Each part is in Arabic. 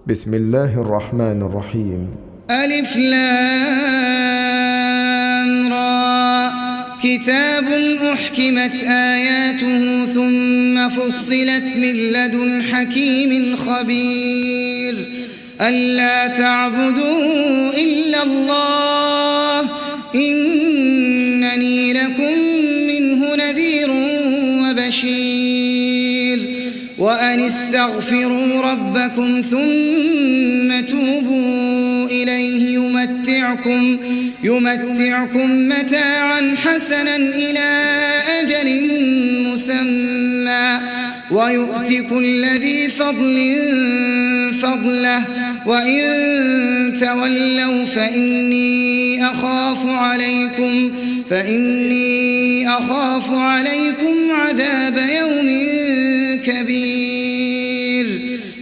بسم الله الرحمن الرحيم. ألف لام را كتاب أحكمت آياته ثم فصلت من لدن حكيم خبير ألا تعبدوا إلا الله إنني لكم منه نذير وبشير وأن استغفروا ربكم ثم توبوا إليه يمتعكم متاعا حسنا إلى أجل مسمى ويؤت كل ذي فضل فضله وإن تولوا فإني أخاف عليكم عذاب يوم كبير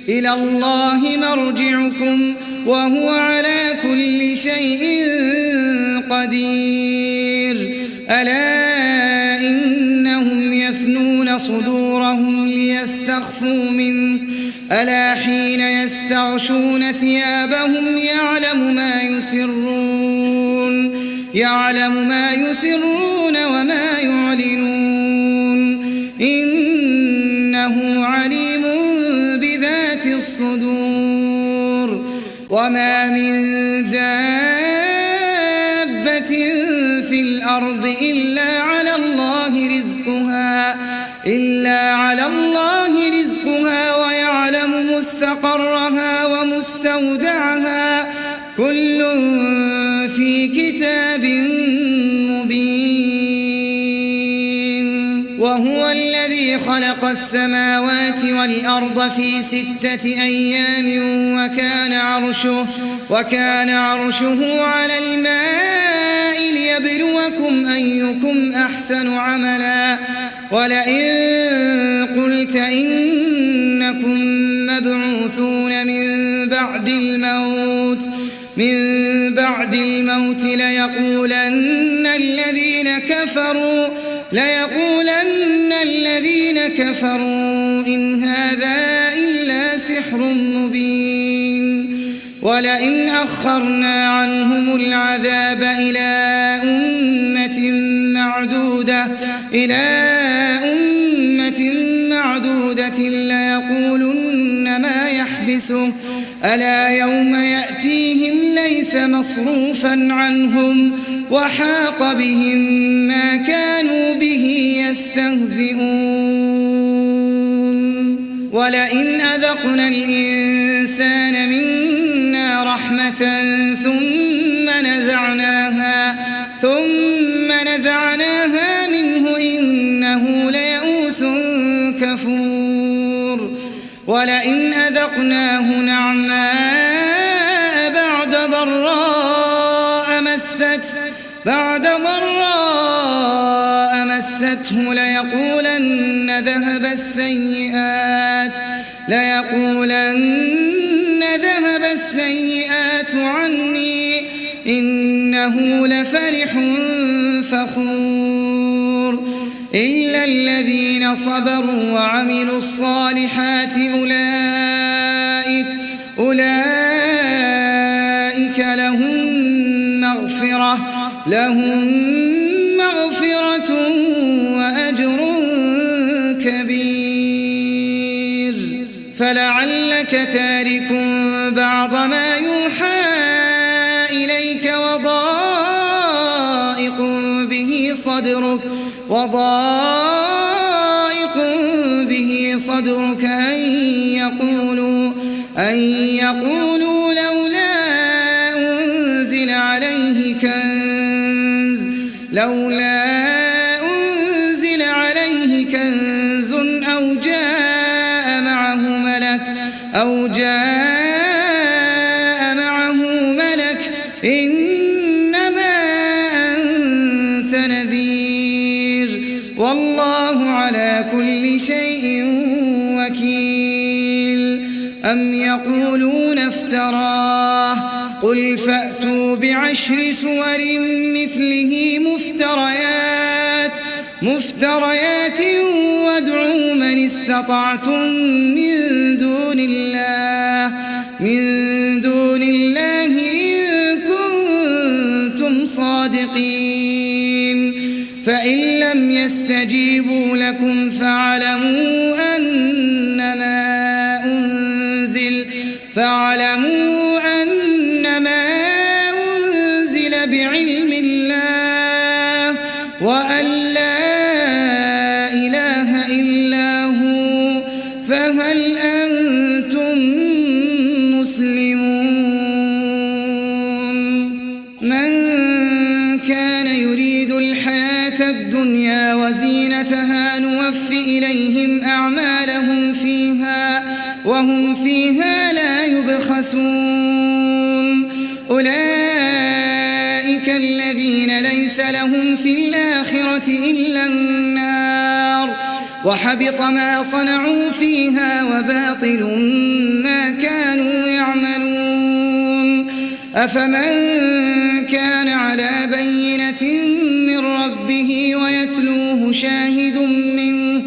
إلى الله مرجعكم وهو على كل شيء قدير ألا إنهم يثنون صدورهم ليستخفوا منه ألا حين يستغشون ثيابهم يعلم ما يسرون وما يعلنون إنه عليم بذات الصدور وما من دابة في الأرض إلا على الله رزقها ويعلم مستقرها ومستودعها كل في كتاب مبين وهو الذي خلق السماوات والأرض في 6 أيام وكان عرشه على الماء ليبلوكم أيكم أحسن عملا ولئن قلت إنكم مبعوثون من بعد الموت ليقولن الذين كفروا إن هذا إلا سحر مبين ولئن أخرنا عنهم العذاب إلى أمة معدودة ليقولن ما يحبسه ألا يوم يأتيهم ليس مصروفا عنهم وحاق بهم ما كانوا به يستهزئون ولئن أذقنا الإنسان منا رحمة ثم نزعناها منه إنه ليئوس كفور ولئن أذقناه نعماء بعد ضراء مسته ليقولن ذهب السيئات عني إنه لفرح فخور إلا الذين صبروا وعملوا الصالحات أولئك لهم مغفرة وأجر كبير فلعلك تارك بعض ما يوحى إليك وضائق به صدرك أن يقولوا لولا أنزل عليه كنز أو جاء معه ملك إنما أنت نذير والله على كل شيء وكيل أم يقولون افتراه قل فأتوا ب10 سور مثله مفتريات وادعوا من استطعتم من دون الله من دون الله إن كنتم صادقين فإن لم يستجيبوا لكم فاعلموا أنما أنزل بعلم الله وأن لا إله إلا هو فهل أنتم مسلمون من كان يريد الحياة الدنيا وزينتها نوفي إليهم أعمالهم فيها وهم فيها لا يبخسون أولئك الذين ليس لهم في الآخرة إلا النار وحبط ما صنعوا فيها وباطل ما كانوا يعملون أفمن كان على بينة من ربه ويتلوه شاهد منه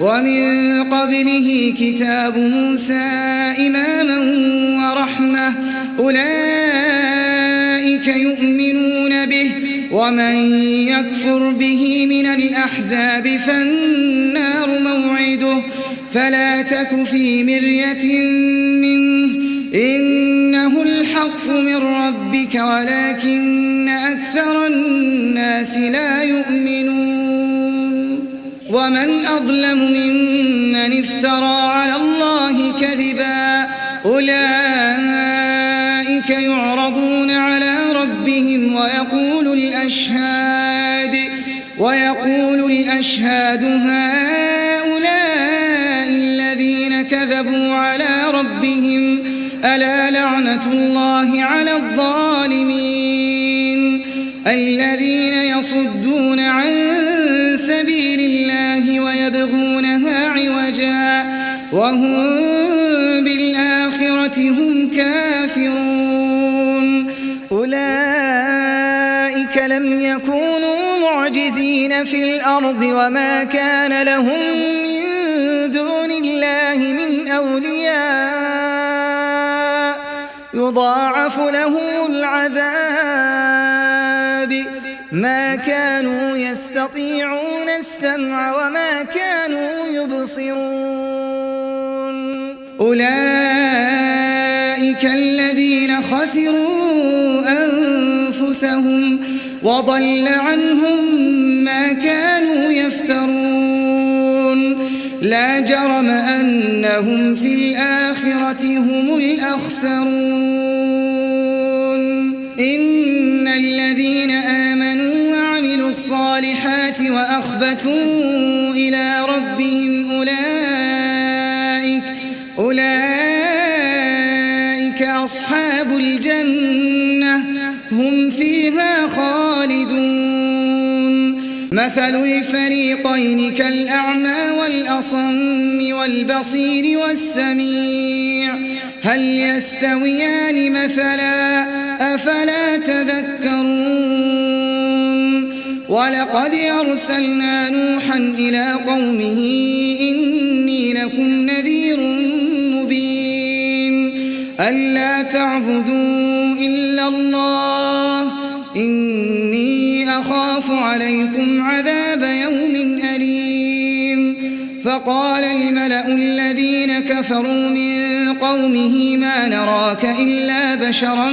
ومن قبله كتاب موسى إماما ورحمة أولئك يؤمنون به ومن يكفر به من الأحزاب فالنار موعده فلا تك في مرية منه إنه الحق من ربك ولكن أكثر الناس لا يؤمنون ومن أظلم ممن افترى على الله كذبا أولئك يعرضون على ربهم ويقول الأشهاد هؤلاء الذين كذبوا على ربهم ألا لعنة الله على الظالمين الذين يصدون عن سبيل الله ويبغونها عوجا وهم بالآخرة هم كافرون أولئك لم يكونوا معجزين في الأرض وما كان لهم من دون الله من أولياء يضاعف لهم العذاب ما كانوا يستطيعون السمع وما كانوا يبصرون أولئك الذين خسروا أنفسهم وضل عنهم ما كانوا يفترون لا جرم أنهم في الآخرة هم الأخسرون إن الذين آمنوا وعملوا الصالحات وأخبتوا إلى ربهم أولئك أصحاب الجنة هم فيها خالدون مثل الفريقين كالأعمى والأصم والبصير والسميع هل يستويان مثلا أفلا تذكرون ولقد أرسلنا نوحا إلى قومه إني لكم نذير مبين ألا تعبدوا إلا الله إني أخاف عليكم عذاب يوم أليم فقال الملأ الذين كفروا من قومه ما نراك إلا بشرا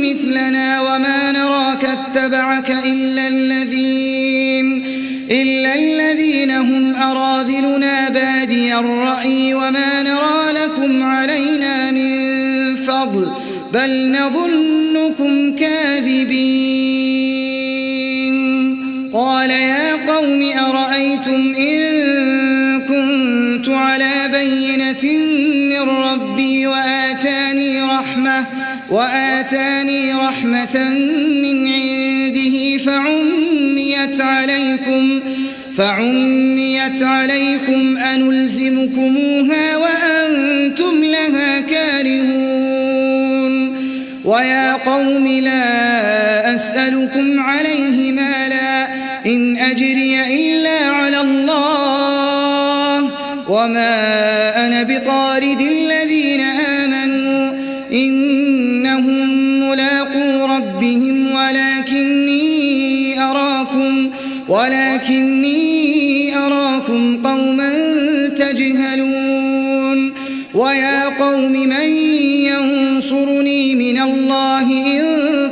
مثلنا وما نراك اتبعك إلا الذين هم أراذلنا بادي الرأي وما نرى لكم علينا من فضل بل نظنكم كاذبين قال يا قوم أرأيتم إن كنت على بينة من ربي وآتاني رحمة من عنده فعميت عليكم أنلزمكموها وأنتم لها كارهون ويا قوم لا أسألكم عليه مالا إن أجري إلا على الله وما أنا بطارد الذين آمنوا إنهم ملاقو ربهم ولكني أراكم قوما تجهلون ويا قوم من ينصرني من الله إن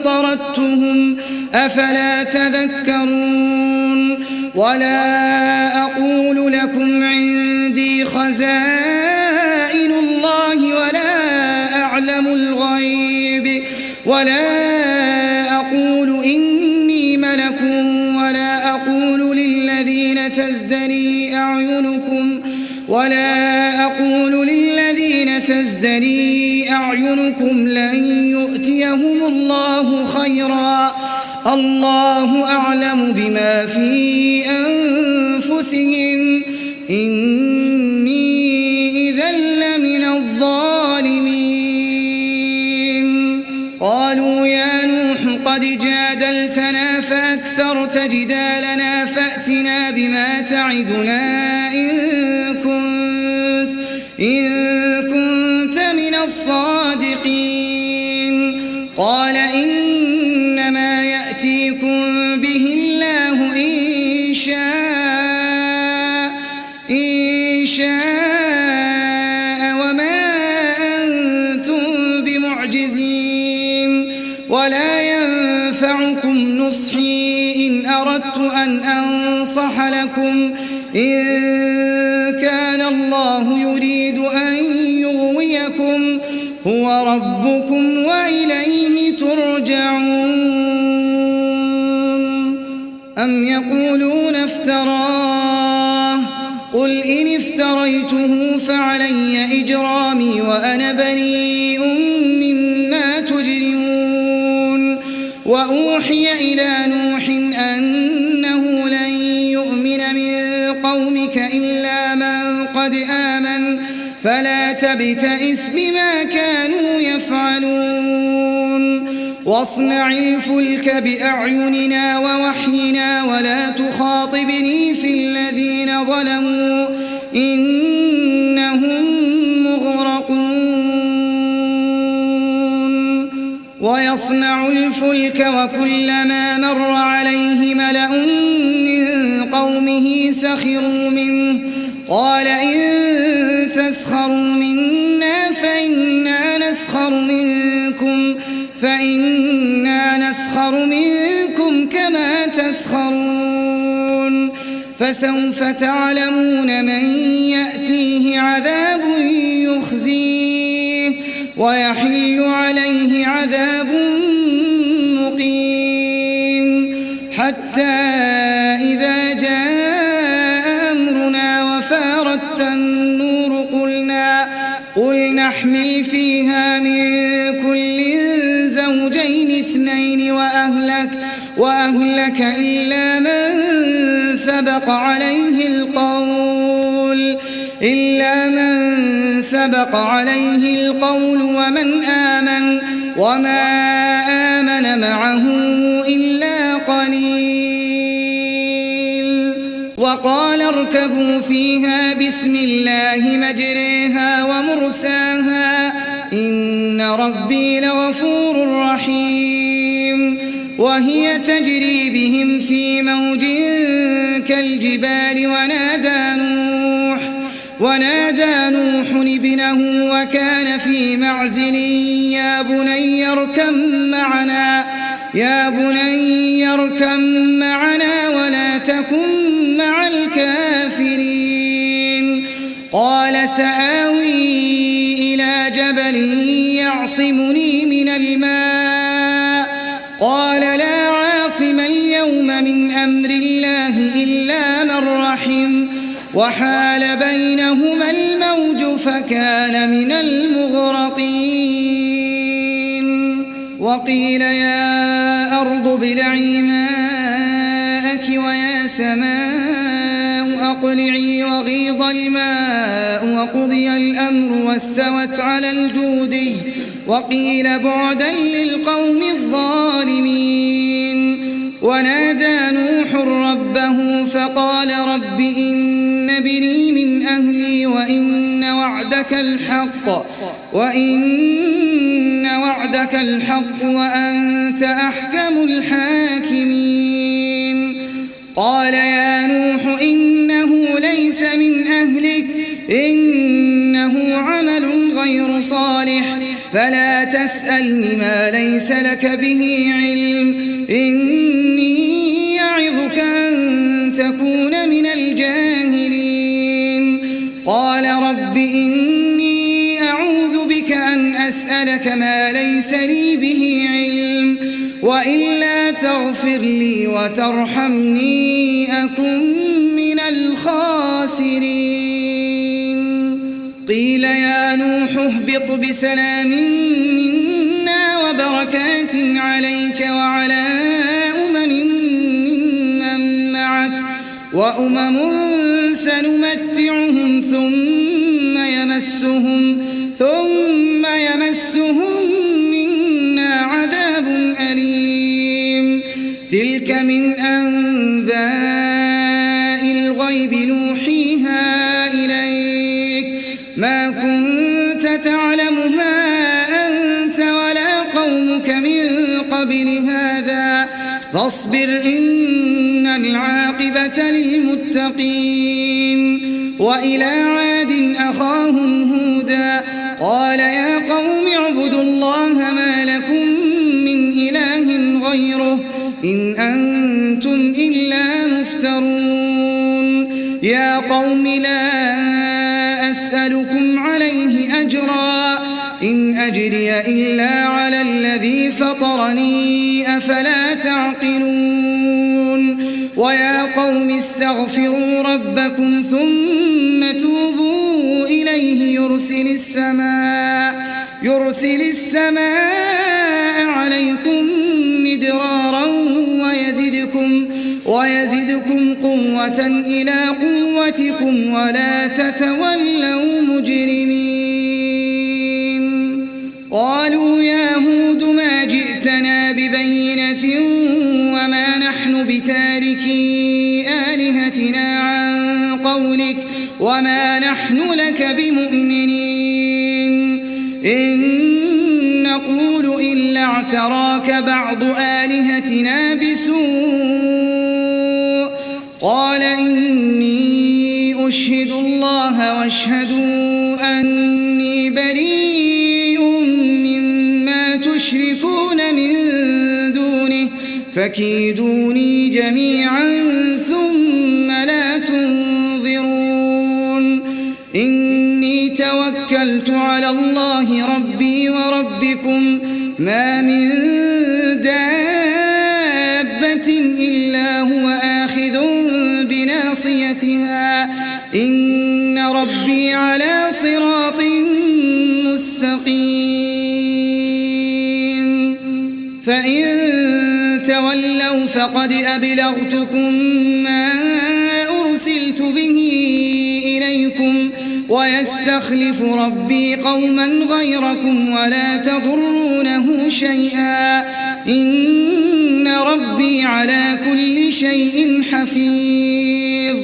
طردتهم أفلا تذكرون ولا أقول لكم عندي خزائن الله ولا أعلم الغيب ولا أقول إني ملك ولا أقول للذين تزدري أعينكم لن يؤتيهم الله خيرا الله أعلم بما في أنفسهم إني إذا لمن الظالمين قالوا يا نوح قد جادلتنا فأكثرت جدالنا فأتنا بما تعدنا إن كنت من الصادقين قال إنما يأتيكم به الله إن شاء وما أنتم بمعجزين ولا ينفعكم نصحي إن أردت أن أنصح لكم إن كان الله يريد أن يغويكم هو ربكم وإليه ترجعون أم يقولون افتراه قل إن افتريته فعلي إجرامي وأنا بريء مما تجرمون وأوحي إلى نوح أنه لن يؤمن من قومك إلا من قد آمن فلا تبتئس بما كانوا يفعلون واصنع الفلك بأعيننا ووحينا ولا تخاطبني في الذين ظلموا إنهم مغرقون ويصنع الفلك وكلما مر عليه ملأ من قومه سخروا منه قال إن تسخروا منا فإنا نسخر منكم كما تسخرون فسوف تعلمون من يأتيه عذاب يخزيه ويحل عليه عذاب مقيم حتى إذا جاء أمرنا وفارت النور قل نحمل فيها من كل زوجين اثنين وأهلك إلا من سبق عليه القول ومن آمن وما آمن معه إلا قليل وقال اركبوا فيها بسم الله مجريها ومرساها إن ربي لغفور رحيم وهي تجري بهم في موج كالجبال ونادى نوح ابنه وكان في معزل يا بني اركب معنا ولا تكن مع الكافرين قال سآوي إلى جبل يعصمني من الماء قال لا عاصم اليوم من أمر الله إلا من رحم وحال بينهما الموج فكان من المغرقين وقيل يا أرض ابلعي ماءك ويا سماء أقلعي وغيض الماء وقضي الأمر واستوت على الجودي وقيل بعدا للقوم الظالمين. ونادى نوح ربه فقال رب إن ابني من أهلي وإن وعدك الحق وأنت أحكم الحاكمين. قال يا نوح إنه ليس من أهلك إنه عمل غير صالح فلا تسألني ما ليس لك به علم إني يعظك أن تكون من الجاهلين. قال رب إني أعوذ بك أن أسألك ما ليس لي به علم وإلا تغفر لي وترحمني أكن من الخاسرين. قيل يا نوح اهبط بسلام منا وبركات عليك وعلى ممن معك وأمم سنمتعهم ثم يمسهم منا عذاب أليم. تلك من أنباء الغيب نوحيها إليك ما كنت تعلمها أنت ولا قومك من قبل هذا فاصبر إن العاقبة للمتقين. وإلى عاد أخاهم هودا قال يا قوم اعبدوا الله ما لكم من إله غيره إن أنتم إلا مفترون. يا قوم لا أسألكم عليه أجرا إن أجري إلا على الذي فطرني أفلا تعقلون. ويا قوم استغفروا ربكم ثم توبوا إليه يرسل السماء عليكم مدرارا ويزدكم قوة إلى قوتكم ولا تتولوا مجرمين. قالوا يا هود ما جئتنا ببينة وما نحن بتاركي آلهتنا عن قولك وما نحن لك بمؤمنين إن نقول إلا اعتراك بعض آلهتنا بسوء. قال إني أشهد الله واشهدوا أني بريء مما تشركون من دونه فكيدوني جميعا ثم لا تنظرون. إني توكلت على الله ربي وربكم ما من دابة إلا هو آخذ بناصيتها إن ربي على صراط مستقيم. فإن تولوا فقد أبلغتكم ما أرسلت به إليكم ويستخلف ربي قوما غيركم ولا تضرونه شيئا إن ربي على كل شيء حفيظ.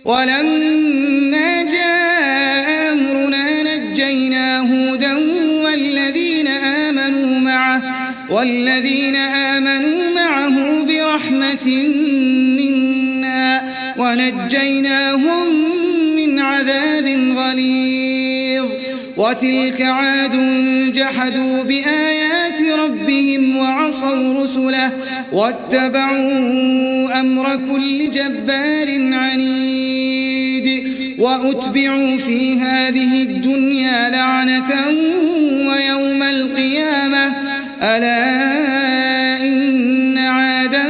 ولما جاء أمرنا نجينا هودا والذين آمنوا معه برحمة منا ونجيناهم من عذاب غليظ. وتلك عاد جحدوا بآيات ربهم وعصوا رسله واتبعوا أمر كل جبار عنيد. وأتبعوا في هذه الدنيا لعنة ويوم القيامة ألا إن عادا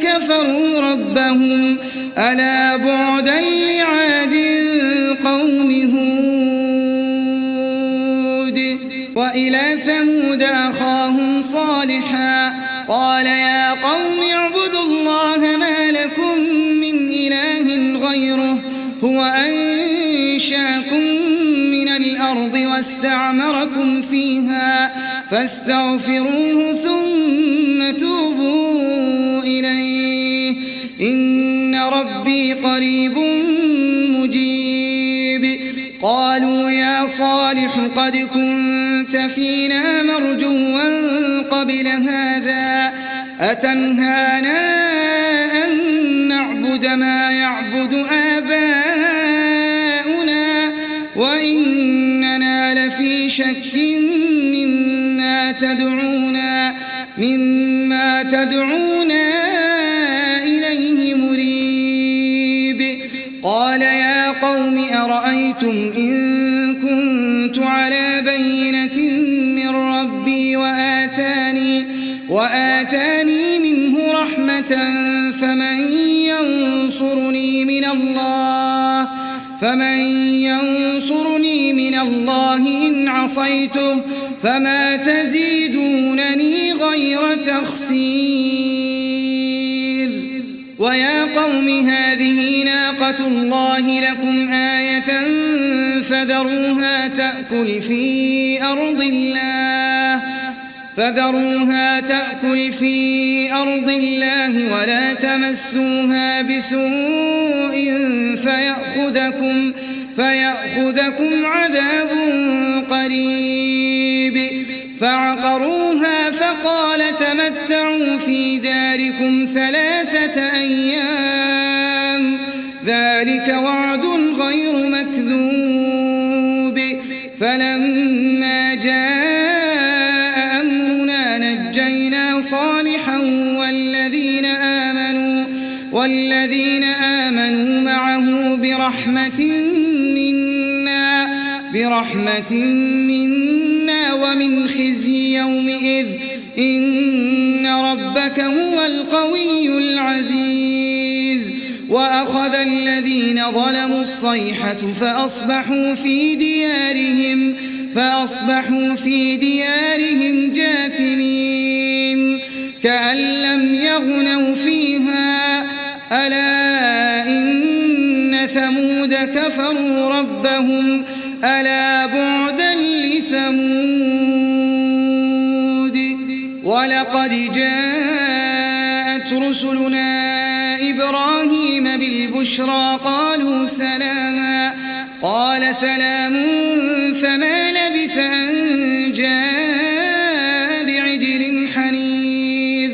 كفروا ربهم ألا بعدا لعاد قوم هود. وإلى ثمود أخاهم صالحا قال يا قوم اعبدوا الله ما لكم من إله غيره هو أنشأكم من الأرض الأرض واستعمركم فيها فاستغفروه ثم توبوا إليه إن ربي قريب مجيب. قالوا يا صالح قد كنت فينا مرجوا قبل هذا أتنهانا أن نعبد ما يعبد آباؤنا وإننا لفي شك مما تدعونا إليه مريب. قال يا قوم أرأيتم إن كنت على بينة من ربي وآتاني منه رحمة فمن ينصرني من الله إن عصيته فما تزيدونني غير تخسير. ويا قوم هذه ناقة الله لكم آية فذروها تأكل في أرض الله ولا تمسوها بسوء فيأخذكم عذاب قريب. فعقروها فقال تمتعوا في داركم 3 أيام ذلك وعد غير مكذوب. فلما جاء أمرنا نجينا صالحا والذين آمنوا معه برحمة منا ومن خزي يومئذ إن ربك هو القوي العزيز. وأخذ الذين ظلموا الصيحة فأصبحوا في ديارهم جاثمين كأن لم يغنوا فيها ألا إن ثمود كفروا ربهم ألا بعدا لثمود. ولقد جاءت رسلنا إبراهيم بالبشرى قالوا سلاما قال سلام فما لبث أن جاء بعجل حنيذ.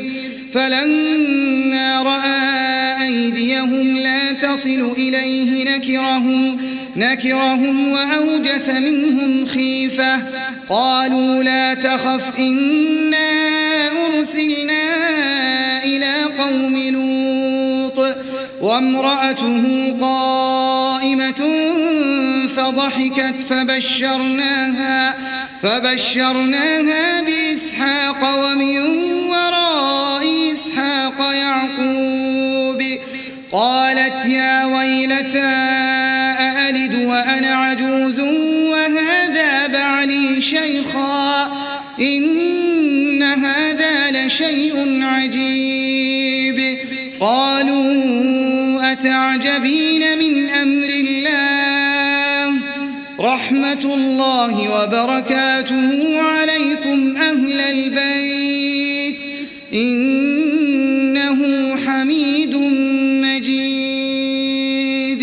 فلما رأى أيديهم لا تصل إليه نكرهم وأوجس منهم خيفة. قالوا لا تخف إنا أرسلنا إلى قوم لوط وامرأته قائمة فضحكت فبشرناها بإسحاق ومن وراء إسحاق يعقوب. قالت يا ويلتى أألد وأنا عجوز وهذا بعلي شيخا إن هذا لشيء عجيب. قالوا أتعجبين من أمر الله رحمة الله وبركاته عليكم أهل البيت إنه حميد مجيد.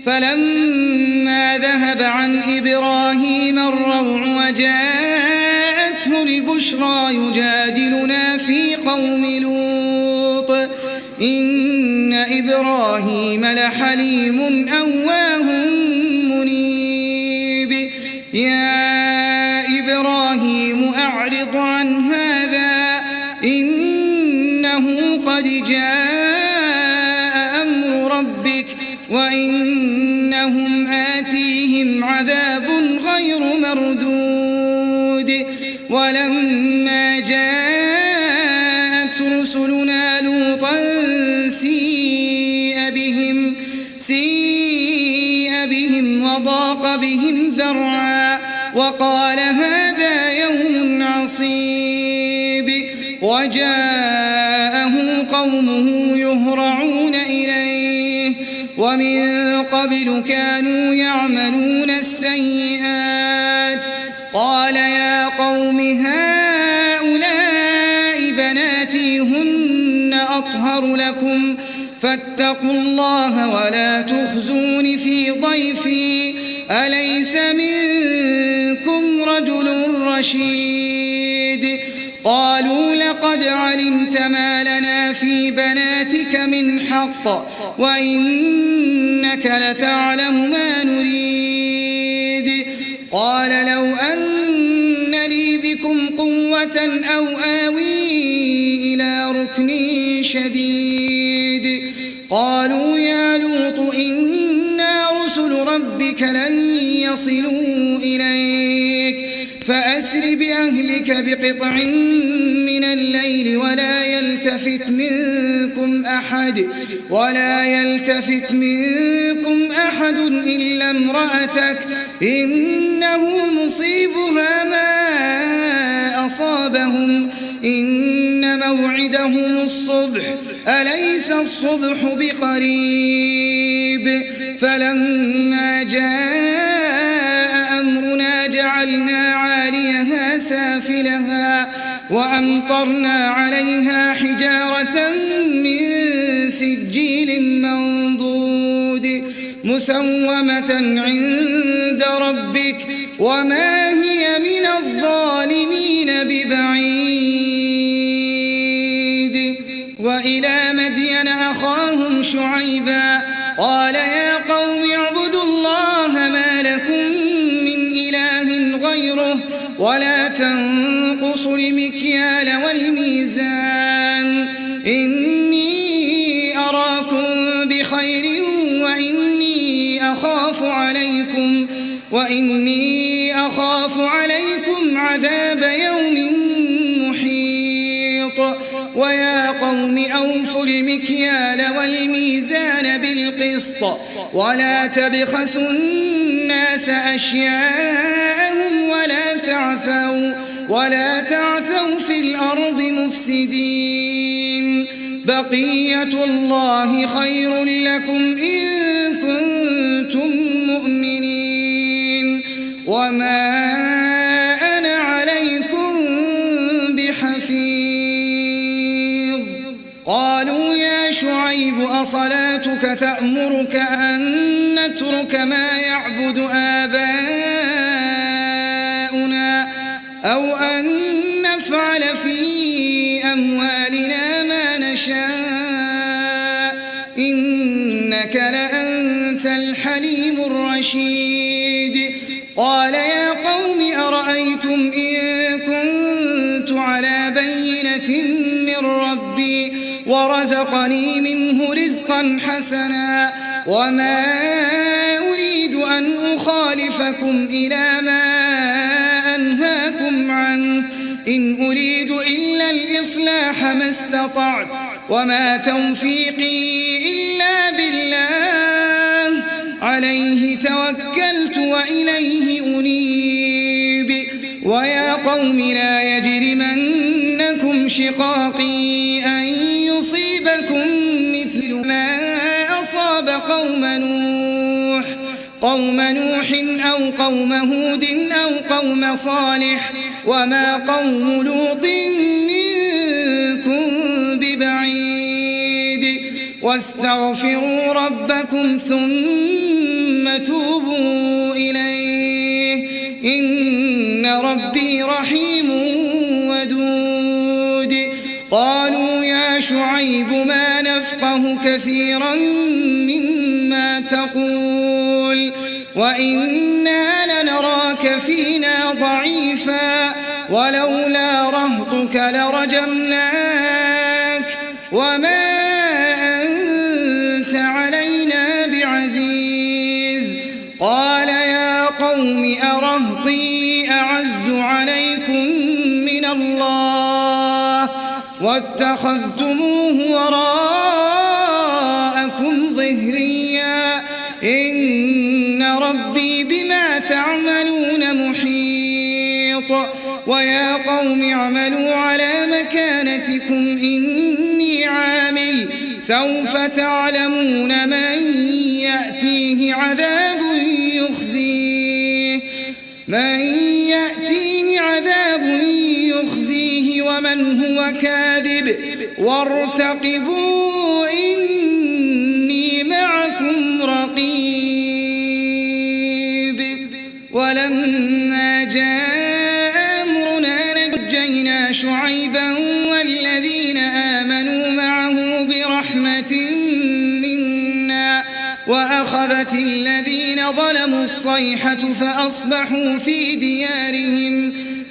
فلما ذهب عن إبراهيم الروع وجاءته البشرى يجادلنا في قوم لوط إن إبراهيم لحليم أواه منيب. يا إبراهيم أعرض عن هذا إنه قد جاء أمر ربك وإنهم آتيهم عذاب غير مردود. ولما جاءت رسلنا لوطا سيء بهم وضاق بهم ذرعا وقال هذا يوم عصيب. وجاءه قومه يهرعون إليه ومن قبل كانوا يعملون السيئات قال يا قوم هؤلاء بناتي هن أطهر لكم فاتقوا الله ولا تخزون في ضيفي أليس منكم رجل رشيد قالوا لقد علمت ما لنا في بناتك من حق وإنك لتعلم ما نريد قال لو أن لي بكم قوة أو آوي إلى ركن شديد قالوا يا لوط إنا رسل ربك لن يصلوا إليك فأسر بأهلك بقطع من الليل ولا يلتفت منكم أحد إلا امرأتك إنه مصيبها ما أصابهم إن موعدهم الصبح أليس الصبح بقريب فلما جاء أمرنا جعلنا عاليها سافلها وأمطرنا عليها حجارة من سجيل منضود مسومة عند ربك وما هي من الظالمين ببعيد وإلى مدين أخاهم شعيبا قال يا قوم اعبدوا الله ما لكم من إله غيره ولا تنقصوا المكيال والميزان إني أراكم بخير وإني أخاف عليكم عذاب يوم محيط ويا قوم أوفوا المكيال والميزان بالقسط ولا تبخسوا الناس أشياءهم ولا تعثوا في الأرض مفسدين بقية الله خير لكم إن كنتم مؤمنين وما أنا عليكم بحفيظ قالوا يا شعيب أصلاتك تأمرك أن نترك ما يعبد آباؤنا أو أن نفعل في أموالنا ما نشاء إنك لأنت الحليم الرشيد قال يا قوم أرأيتم إن كنت على بينة من ربي ورزقني منه رزقا حسنا وما أريد أن أخالفكم إلى ما أنهاكم عنه إن أريد إلا الإصلاح ما استطعت وما توفيقي إلا بالله عليه توكلت وإليه أنيب ويا قوم لا يجرمنكم شقاقي أن يصيبكم مثل ما أصاب قوم نوح أو قوم هود أو قوم صالح وما قوم لوط منكم ببعيد واستغفروا ربكم ثم توبوا إليه إن ربي رحيم ودود قالوا يا شعيب ما نفقه كثيرا مما تقول وإنا لنراك فينا ضعيفا ولولا رهطك لرجمناك وما أنت علينا بعزيز قال يا قوم أرهطي أعز عليكم من الله واتخذتموه وراءكم ظهريا إن ربي بما تعملون محيط ويا قوم اعملوا على مكانتكم إني عامل سوف تعلمون من يأتيه عذاب يخزيه ومن هو كاذب وارتقبوا إني معكم رقيب. ولما جاء أمرنا نجينا شعيبا والذين آمنوا معه برحمة منا وأخذت الذين ظلموا الصيحة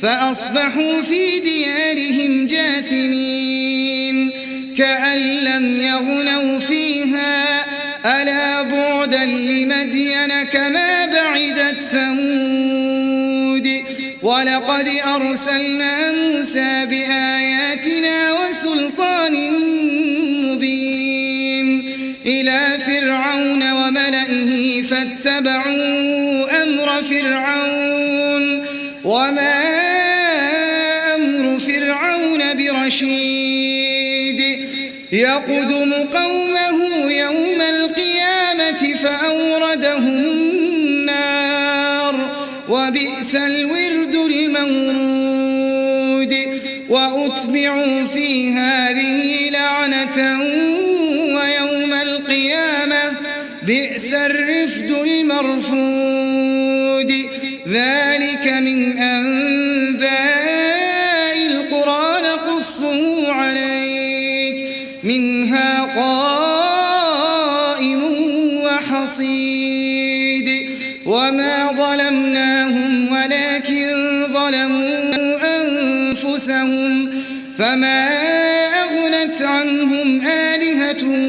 فأصبحوا في ديارهم جاثمين كأن لم يغنوا فيها ألا بعدا لمدين كما بعدت ثمود. ولقد أرسلنا موسى بآياتنا وسلطان مبين إلى فرعون وملئه فاتبعوا أمر فرعون وما أمر فرعون برشيد يقدم قومه يوم القيامة فأوردهم النار وبئس الورد المورود. وأتبعوا في هذه لعنة ويوم القيامة بئس الرفد المرفود. ذلك من أنباء القرى نقصه عليك منها قائم وحصيد. وما ظلمناهم ولكن ظلموا أنفسهم فما أغنت عنهم آلهتهم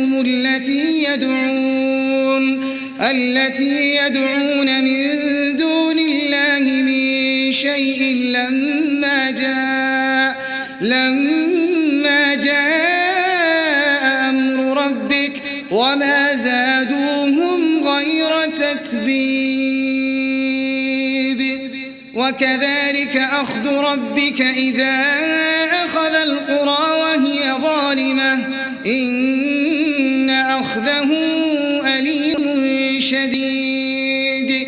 التي يدعون من دون الله من شيء لما جاء أمر ربك وما زادوهم غير تتبيب. وكذلك أخذ ربك إذا أخذ القرى وهي ظالمة إن أخذه أليم شديد.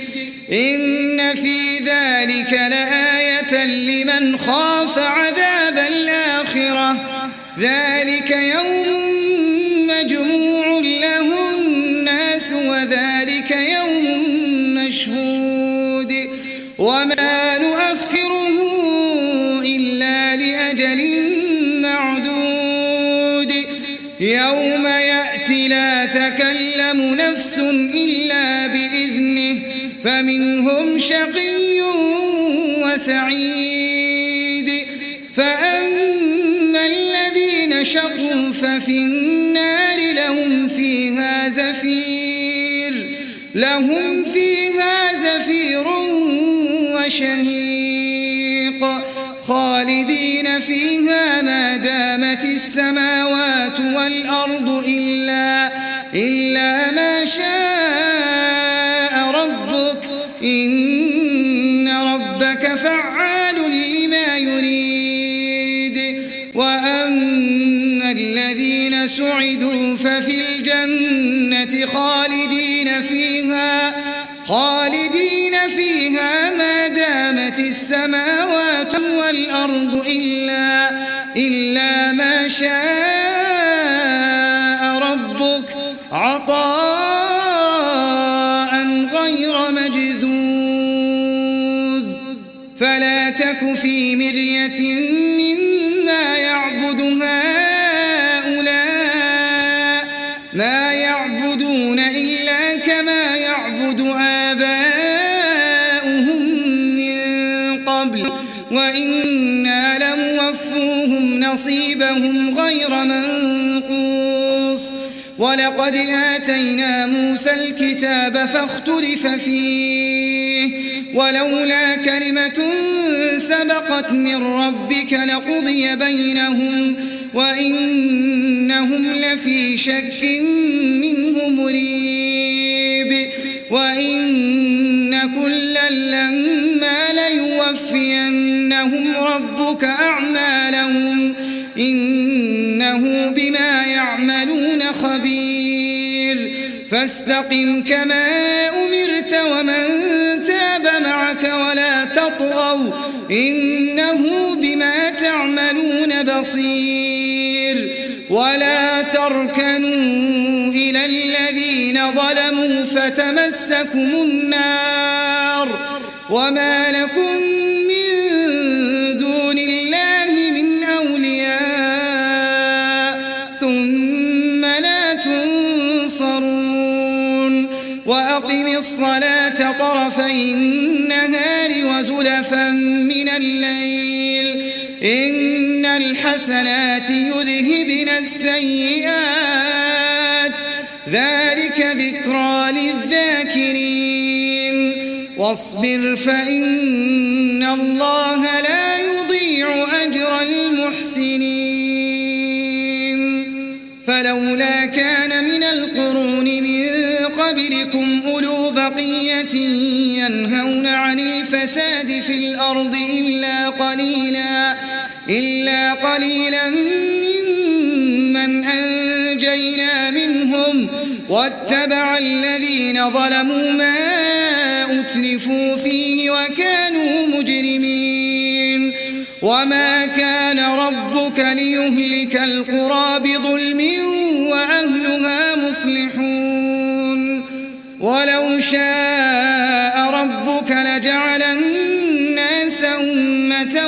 إن في ذلك لآية لمن خاف عذاب الآخرة ذلك يوم مجموع له الناس وذلك يوم مشهود. وما نؤخره إلا لأجل معدود يوم يأتي لا تكلم نفس إلا بإذنه فمنهم شقي وسعيد. فأما الذين شقوا ففي النار لهم فيها زفير وشهيق خالدين فيها ما دامت السماوات والأرض إلا ما شاء ربك إن ربك فعال لما يريد. وأما الذين سعدوا ففي الجنة خالدين فيها ما دامت السماوات والأرض إلا ما شاء ربك عطاء غير مجذوذ. فلا تك في مرية مما يعبد هؤلاء ما يعبدون إلا كما يعبد آباؤهم من قبل وإنا لموفوهم نصيبهم غير منقوص. ولقد آتينا موسى الكتاب فاختلف فيه ولولا كلمة سبقت من ربك لقضي بينهم وإنهم لفي شك منه مريب. وإن كلا لما ليوفينهم ربك أعمالهم إنه بما يعملون خبير. فاستقم كما أمرت ومن تاب معك ولا تطغوا إنه بما تعملون بصير ولا تركنوا إلى الذين ظلموا فتمسكم النار وما لكم من دون الله من أولياء ثم لا تنصرون وأقم الصلاة طرفي النهار وزلفا من الليل إن الحسنات يذهبن السيئات ذلك ذكرى للذاكرين واصبر فإن الله لا يضيع أجر المحسنين فلولا كان من القرون من قبلكم أولو بقية ينهون عن الفساد في الأرض إلا قليلا ممن أنجينا منهم واتبع الذين ظلموا ما أترفوا فيه وكانوا مجرمين وما كان ربك ليهلك القرى بظلم وأهلها مصلحون ولو شاء ربك لجعل الناس أمة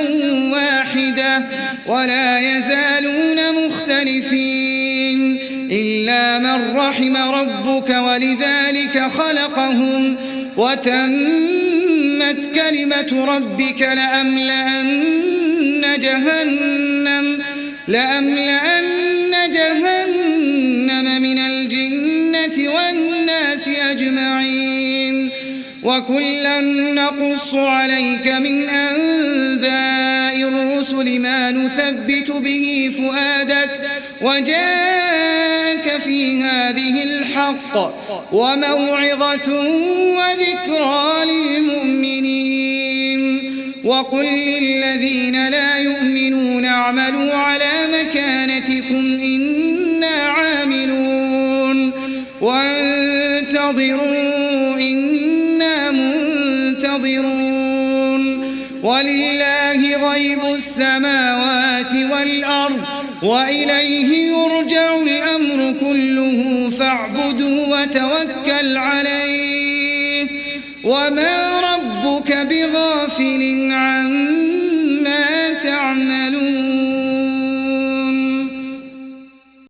واحدة ولا يزالون مختلفين إلا من رحم ربك ولذلك خلقهم وتمت كلمة ربك لأملأن جهنم من الجنة والناس أجمعين وكلا نقص عليك من أنباء الرسل ما نثبت به فؤادك وجاءك في هذه الحق وموعظة وذكرى للمؤمنين وقل للذين لا يؤمنون اعملوا على مكانتكم إنا عاملون وانتظروا إنا منتظرون ولله غيب السماوات والأرض وإليه يرجع الأمر كله فاعبده وتوكل عليه وما ربك بغافل عما تعملون